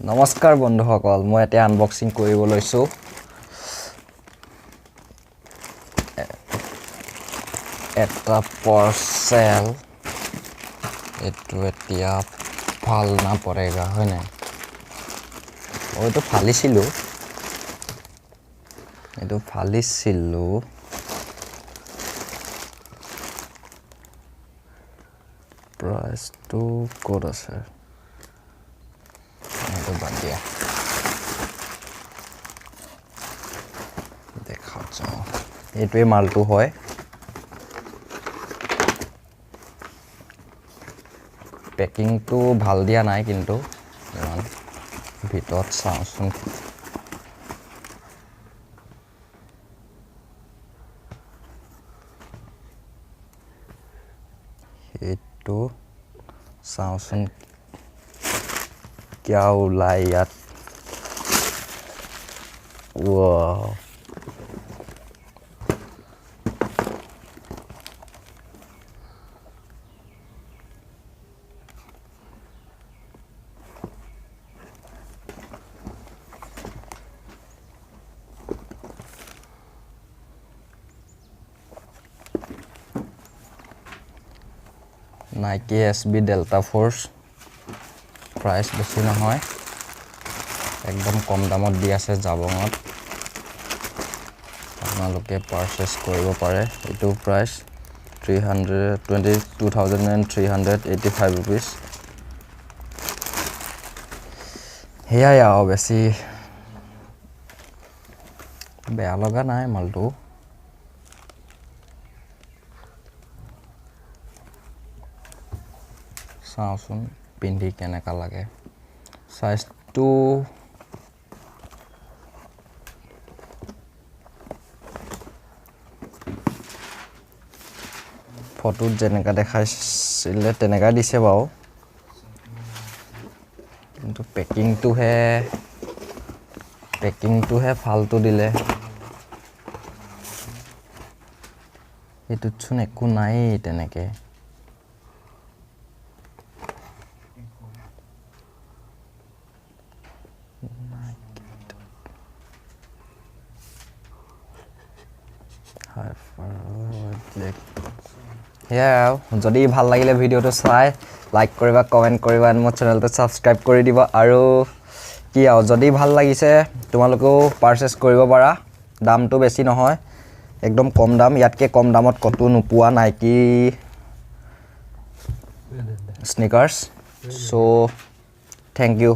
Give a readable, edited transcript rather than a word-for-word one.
নমস্কাৰ বন্ধুসকল মই এতিয়া আনবক্সিং কৰিব লৈছো এটা পাৰ্সেল এটো এতিয়া ফালনা পড়ेगा হয় না ওইটো ফালিছিলো প্রাইস তো কোড আছে এটা বাদ দিয়া দেখা যাও এইটোই মালটো হয় পেকিং তো ভাল দিয়া নাই কিন্তু ভিতৰত চাওচোন এটো চাওচোন क्या ওলাই ইয়াত wow Nike SB Delta Force price বেছি নহয় একদম কম দামত দি আছে জাবঙত আপোনালোকে পারচেজ কৰিব পাৰে এটো প্রাইস 2385 rupees হেয়া ইয়াও বেছি বেয়া লগা নাই মালটো চাওচোন পিন্ধি কেনেকা লাগে সাইজ টু ফটোত যেনেকা দেখাইছিলে তেনেকা দিছে বাও কিন্তু পেকিংটো হে ফালতু দিলে এটুত চোন একো নাই তেনেকে যদি ভাল লাগিলে ভিডিওটো চাই লাইক কৰিবা কমেন্ট কৰিবা আৰু মোৰ চেনেলটো সাবস্ক্ৰাইব কৰি দিবা আৰু কি আও যদি ভাল লাগিছে তোমালোকেও পাৰচেজ কৰিব পাৰা দামটো বেছি নহয় একদম কম দাম ইয়াতকে কম দামত কতো নোপোৱা নাইকি স্নিকাৰ্স সো থ্যাংক ইউ